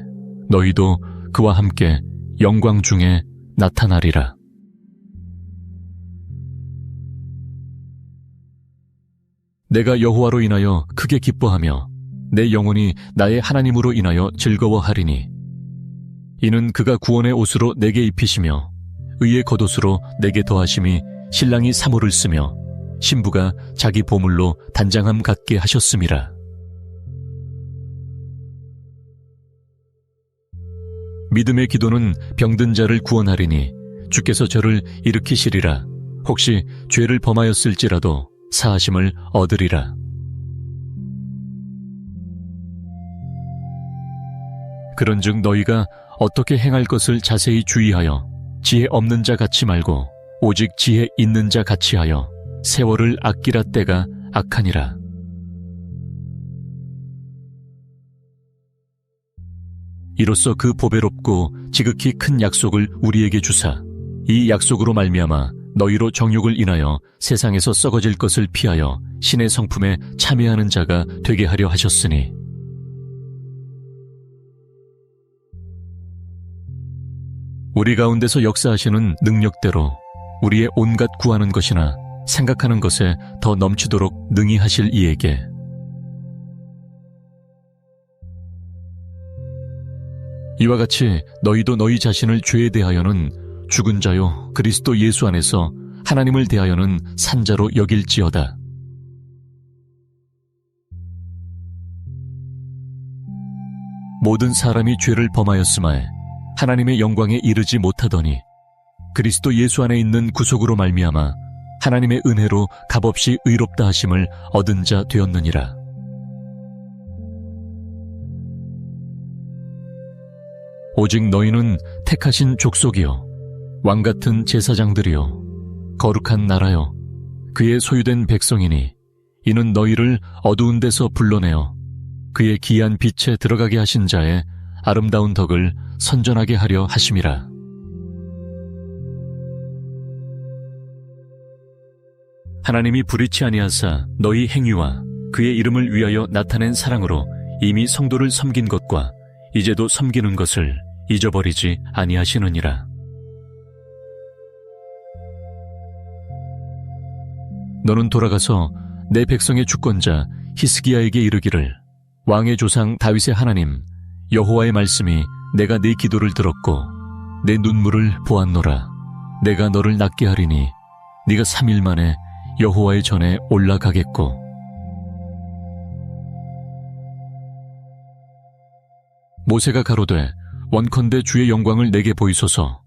너희도 그와 함께 영광 중에 나타나리라. 내가 여호와로 인하여 크게 기뻐하며 내 영혼이 나의 하나님으로 인하여 즐거워하리니 이는 그가 구원의 옷으로 내게 입히시며 의의 겉옷으로 내게 더하심이 신랑이 사모를 쓰며 신부가 자기 보물로 단장함 갖게 하셨음이라. 믿음의 기도는 병든 자를 구원하리니 주께서 저를 일으키시리라. 혹시 죄를 범하였을지라도 사하심을 얻으리라. 그런즉 너희가 어떻게 행할 것을 자세히 주의하여 지혜 없는 자 같이 말고 오직 지혜 있는 자 같이 하여 세월을 아끼라 때가 악하니라. 이로써 그 보배롭고 지극히 큰 약속을 우리에게 주사 이 약속으로 말미암아 너희로 정욕을 인하여 세상에서 썩어질 것을 피하여 신의 성품에 참여하는 자가 되게 하려 하셨으니 우리 가운데서 역사하시는 능력대로 우리의 온갖 구하는 것이나 생각하는 것에 더 넘치도록 능히 하실 이에게 이와 같이 너희도 너희 자신을 죄에 대하여는 죽은 자요 그리스도 예수 안에서 하나님을 대하여는 산자로 여길지어다. 모든 사람이 죄를 범하였음에 하나님의 영광에 이르지 못하더니 그리스도 예수 안에 있는 구속으로 말미암아 하나님의 은혜로 값없이 의롭다 하심을 얻은 자 되었느니라. 오직 너희는 택하신 족속이요 왕같은 제사장들이요 거룩한 나라요 그의 소유된 백성이니 이는 너희를 어두운 데서 불러내어 그의 기이한 빛에 들어가게 하신 자의 아름다운 덕을 선전하게 하려 하심이라. 하나님이 불의치 아니하사 너희 행위와 그의 이름을 위하여 나타낸 사랑으로 이미 성도를 섬긴 것과 이제도 섬기는 것을 잊어버리지 아니하시느니라. 너는 돌아가서 내 백성의 주권자 히스기야에게 이르기를 왕의 조상 다윗의 하나님 여호와의 말씀이 내가 네 기도를 들었고 내 눈물을 보았노라. 내가 너를 낫게 하리니 네가 3일 만에 여호와의 전에 올라가겠고 모세가 가로되 원컨대 주의 영광을 내게 보이소서.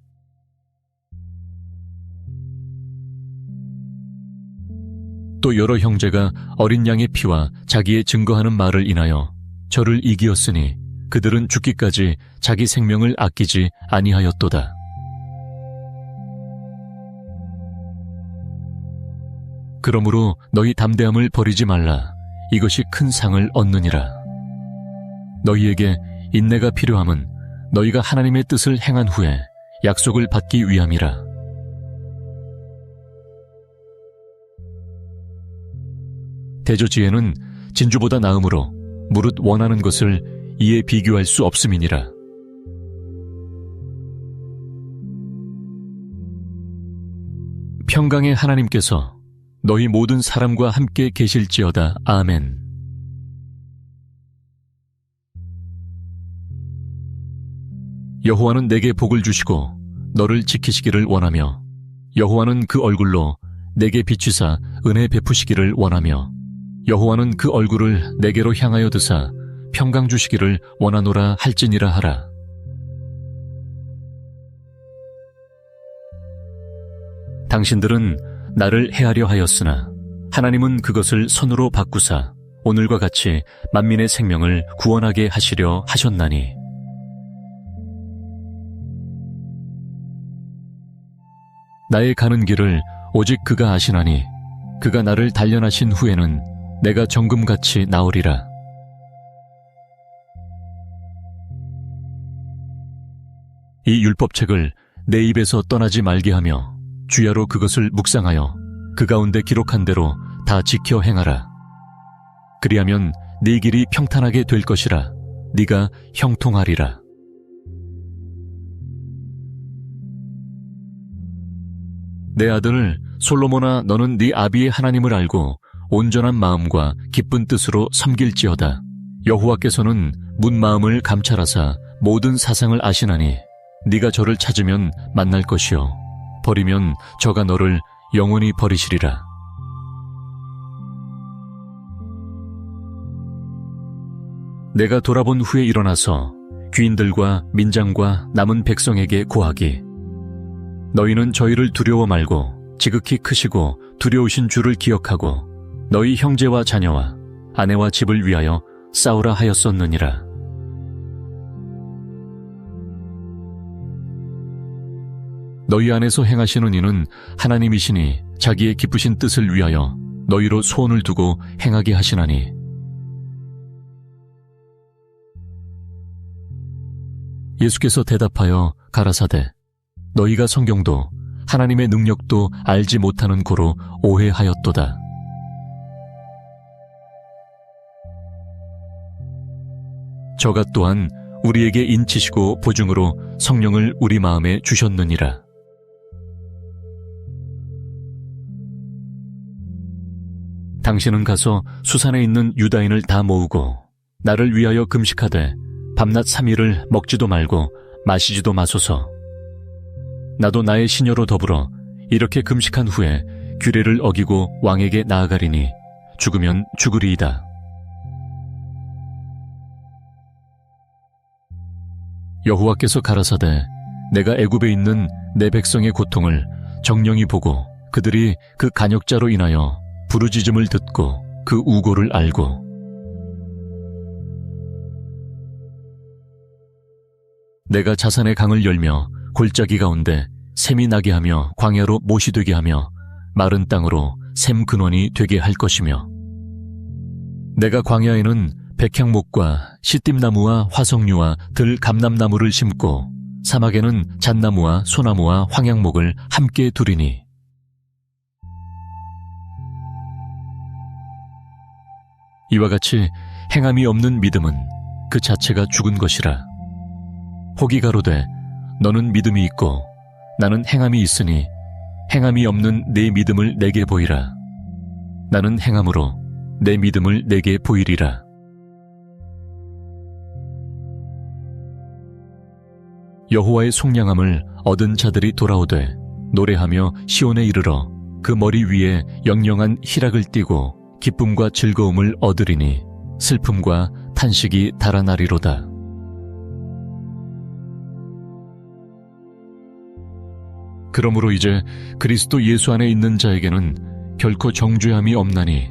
또 여러 형제가 어린 양의 피와 자기의 증거하는 말을 인하여 저를 이기었으니 그들은 죽기까지 자기 생명을 아끼지 아니하였도다. 그러므로 너희 담대함을 버리지 말라. 이것이 큰 상을 얻느니라. 너희에게 인내가 필요함은 너희가 하나님의 뜻을 행한 후에 약속을 받기 위함이라. 대저지혜는 진주보다 나음으로 무릇 원하는 것을 이에 비교할 수 없음이니라. 평강의 하나님께서 너희 모든 사람과 함께 계실지어다. 아멘. 여호와는 내게 복을 주시고 너를 지키시기를 원하며 여호와는 그 얼굴로 내게 비추사 은혜 베푸시기를 원하며 여호와는 그 얼굴을 내게로 향하여 드사 평강 주시기를 원하노라 할지니라 하라. 당신들은 나를 해하려 하였으나 하나님은 그것을 선으로 바꾸사 오늘과 같이 만민의 생명을 구원하게 하시려 하셨나니 나의 가는 길을 오직 그가 아시나니 그가 나를 단련하신 후에는 내가 정금같이 나으리라. 이 율법책을 내 입에서 떠나지 말게 하며 주야로 그것을 묵상하여 그 가운데 기록한 대로 다 지켜 행하라. 그리하면 네 길이 평탄하게 될 것이라. 네가 형통하리라. 내 아들 솔로몬아, 너는 네 아비의 하나님을 알고 온전한 마음과 기쁜 뜻으로 섬길지어다. 여호와께서는 문 마음을 감찰하사 모든 사상을 아시나니 네가 저를 찾으면 만날 것이요 버리면 저가 너를 영원히 버리시리라. 내가 돌아본 후에 일어나서 귀인들과 민장과 남은 백성에게 고하기 너희는 저희를 두려워 말고 지극히 크시고 두려우신 주를 기억하고 너희 형제와 자녀와 아내와 집을 위하여 싸우라 하였었느니라. 너희 안에서 행하시는 이는 하나님이시니 자기의 기쁘신 뜻을 위하여 너희로 소원을 두고 행하게 하시나니 예수께서 대답하여 가라사대 너희가 성경도 하나님의 능력도 알지 못하는 고로 오해하였도다. 저가 또한 우리에게 인치시고 보증으로 성령을 우리 마음에 주셨느니라. 당신은 가서 수산에 있는 유다인을 다 모으고 나를 위하여 금식하되 밤낮 3일을 먹지도 말고 마시지도 마소서. 나도 나의 시녀로 더불어 이렇게 금식한 후에 규례를 어기고 왕에게 나아가리니 죽으면 죽으리이다. 여호와께서 가라사대 내가 애굽에 있는 내 백성의 고통을 정령이 보고 그들이 그 간역자로 인하여 부르짖음을 듣고 그 우고를 알고 내가 자산의 강을 열며 골짜기 가운데 샘이 나게 하며 광야로 못이 되게 하며 마른 땅으로 샘 근원이 되게 할 것이며 내가 광야에는 백향목과 시띠나무와 화석류와 들 감람나무를 심고 사막에는 잣나무와 소나무와 황양목을 함께 두리니 이와 같이 행함이 없는 믿음은 그 자체가 죽은 것이라. 혹이 가로되 너는 믿음이 있고 나는 행함이 있으니 행함이 없는 내 믿음을 내게 보이라. 나는 행함으로 내 믿음을 내게 보이리라. 여호와의 속량함을 얻은 자들이 돌아오되 노래하며 시온에 이르러 그 머리 위에 영영한 희락을 띠고 기쁨과 즐거움을 얻으리니 슬픔과 탄식이 달아나리로다. 그러므로 이제 그리스도 예수 안에 있는 자에게는 결코 정죄함이 없나니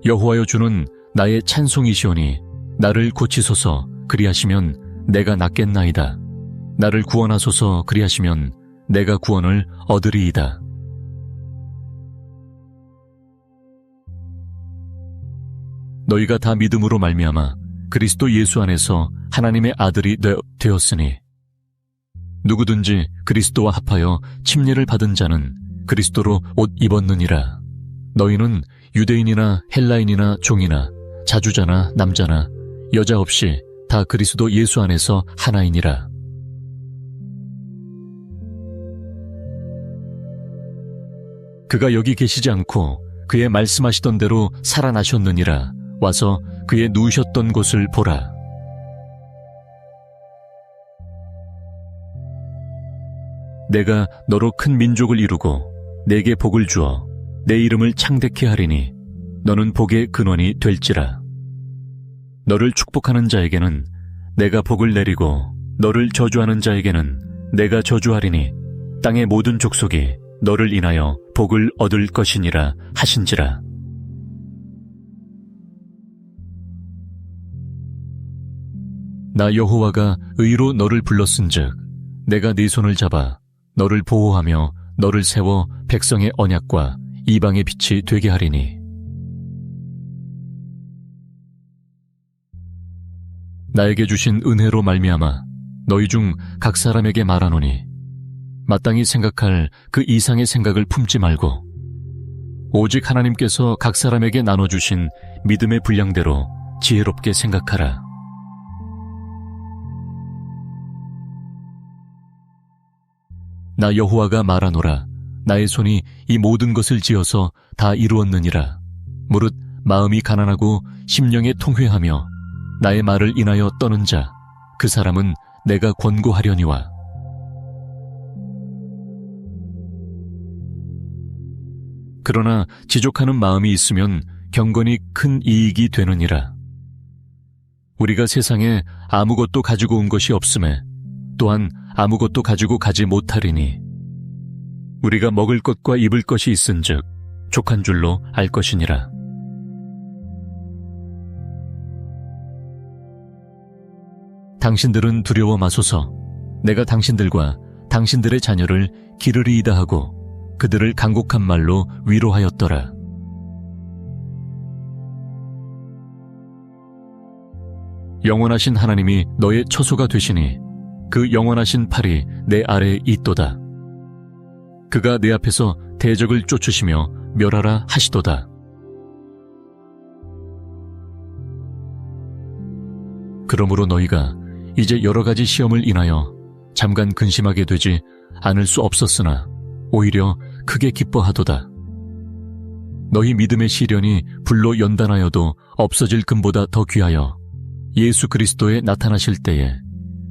여호와여 주는 나의 찬송이시오니 나를 고치소서 그리하시면 내가 낫겠나이다. 나를 구원하소서 그리하시면 내가 구원을 얻으리이다. 너희가 다 믿음으로 말미암아 그리스도 예수 안에서 하나님의 아들이 되었으니 누구든지 그리스도와 합하여 침례를 받은 자는 그리스도로 옷 입었느니라. 너희는 유대인이나 헬라인이나 종이나 자주자나 남자나 여자 없이 다 그리스도 예수 안에서 하나이니라. 그가 여기 계시지 않고 그의 말씀하시던 대로 살아나셨느니라. 와서 그의 누우셨던 곳을 보라. 내가 너로 큰 민족을 이루고 내게 복을 주어 내 이름을 창대케 하리니 너는 복의 근원이 될지라. 너를 축복하는 자에게는 내가 복을 내리고 너를 저주하는 자에게는 내가 저주하리니 땅의 모든 족속이 너를 인하여 복을 얻을 것이니라 하신지라. 나 여호와가 의로 너를 불렀은즉 내가 네 손을 잡아 너를 보호하며 너를 세워 백성의 언약과 이방의 빛이 되게 하리니 나에게 주신 은혜로 말미암아 너희 중 각 사람에게 말하노니 마땅히 생각할 그 이상의 생각을 품지 말고 오직 하나님께서 각 사람에게 나눠주신 믿음의 분량대로 지혜롭게 생각하라. 나 여호와가 말하노라. 나의 손이 이 모든 것을 지어서 다 이루었느니라. 무릇 마음이 가난하고 심령에 통회하며 나의 말을 인하여 떠는 자, 그 사람은 내가 권고하려니와. 그러나 지족하는 마음이 있으면 경건이 큰 이익이 되느니라. 우리가 세상에 아무것도 가지고 온 것이 없음에 또한 아무것도 가지고 가지 못하리니 우리가 먹을 것과 입을 것이 있은즉 족한 줄로 알 것이니라. 당신들은 두려워 마소서. 내가 당신들과 당신들의 자녀를 기르리이다 하고 그들을 간곡한 말로 위로하였더라. 영원하신 하나님이 너의 처소가 되시니 그 영원하신 팔이 내 아래에 있도다. 그가 내 앞에서 대적을 쫓으시며 멸하라 하시도다. 그러므로 너희가 이제 여러 가지 시험을 인하여 잠깐 근심하게 되지 않을 수 없었으나 오히려 크게 기뻐하도다. 너희 믿음의 시련이 불로 연단하여도 없어질 금보다 더 귀하여 예수 그리스도에 나타나실 때에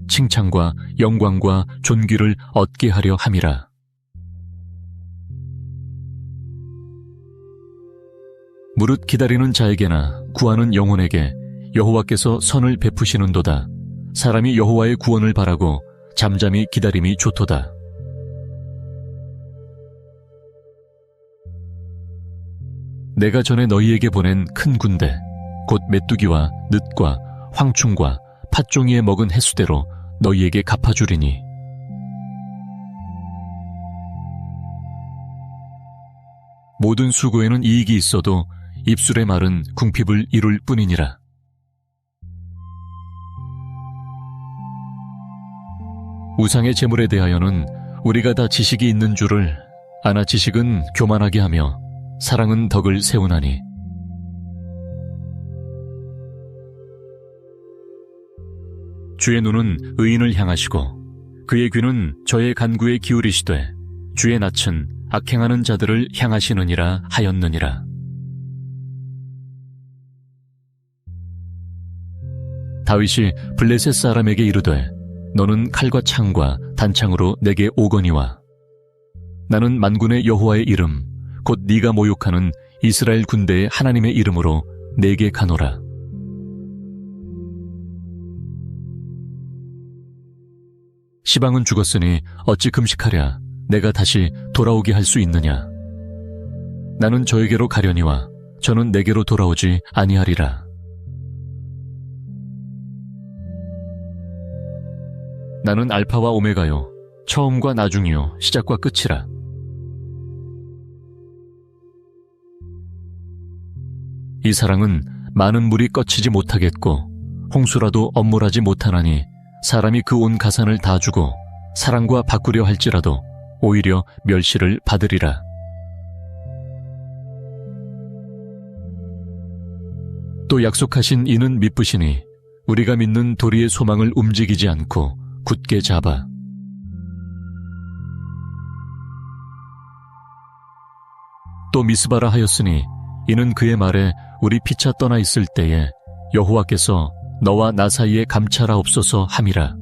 칭찬과 영광과 존귀를 얻게 하려 함이라. 무릇 기다리는 자에게나 구하는 영혼에게 여호와께서 선을 베푸시는도다. 사람이 여호와의 구원을 바라고 잠잠히 기다림이 좋도다. 내가 전에 너희에게 보낸 큰 군대, 곧 메뚜기와 늑과 황충과 팥종이에 먹은 횟수대로 너희에게 갚아주리니 모든 수고에는 이익이 있어도 입술의 말은 궁핍을 이룰 뿐이니라. 우상의 제물에 대하여는 우리가 다 지식이 있는 줄을 아나 지식은 교만하게 하며 사랑은 덕을 세우나니 주의 눈은 의인을 향하시고 그의 귀는 저의 간구에 기울이시되 주의 낯은 악행하는 자들을 향하시느니라 하였느니라. 다윗이 블레셋 사람에게 이르되 너는 칼과 창과 단창으로 내게 오거니와 나는 만군의 여호와의 이름 곧 네가 모욕하는 이스라엘 군대의 하나님의 이름으로 내게 가노라. 시방은 죽었으니 어찌 금식하랴 내가 다시 돌아오게 할 수 있느냐. 나는 저에게로 가려니와 저는 내게로 돌아오지 아니하리라. 나는 알파와 오메가요 처음과 나중이요 시작과 끝이라. 이 사랑은 많은 물이 꺼치지 못하겠고 홍수라도 엄물하지 못하나니 사람이 그 온 가산을 다 주고 사랑과 바꾸려 할지라도 오히려 멸시를 받으리라. 또 약속하신 이는 미쁘시니 우리가 믿는 도리의 소망을 움직이지 않고 굳게 잡아 또 미스바라 하였으니 이는 그의 말에 우리 피차 떠나 있을 때에 여호와께서 너와 나 사이에 감찰하옵소서 함이라.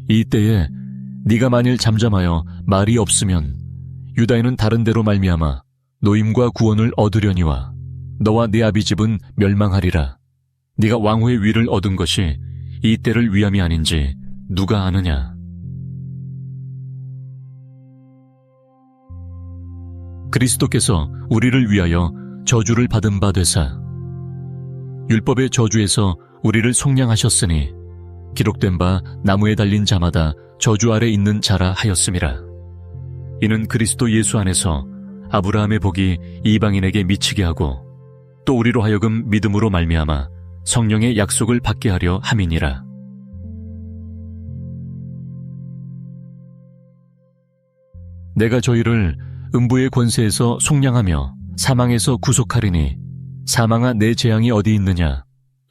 이 때에 네가 만일 잠잠하여 말이 없으면 유다인은 다른 데로 말미암아 노임과 구원을 얻으려니와 너와 네 아비 집은 멸망하리라. 네가 왕후의 위를 얻은 것이 이 때를 위함이 아닌지 누가 아느냐. 그리스도께서 우리를 위하여 저주를 받은 바 되사 율법의 저주에서 우리를 속량하셨으니 기록된 바 나무에 달린 자마다 저주 아래 있는 자라 하였음이라. 이는 그리스도 예수 안에서 아브라함의 복이 이방인에게 미치게 하고 또 우리로 하여금 믿음으로 말미암아 성령의 약속을 받게 하려 함이니라. 내가 저희를 음부의 권세에서 속량하며 사망에서 구속하리니 사망아 내 재앙이 어디 있느냐.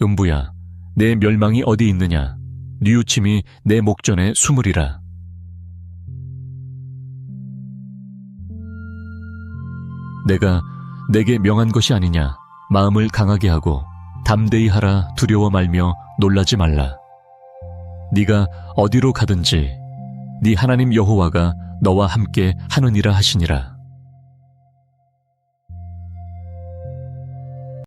음부야 내 멸망이 어디 있느냐. 뉘우침이 내 목전에 숨으리라. 내가 내게 명한 것이 아니냐. 마음을 강하게 하고 담대히 하라. 두려워 말며 놀라지 말라. 네가 어디로 가든지 네 하나님 여호와가 너와 함께 하느니라 하시니라.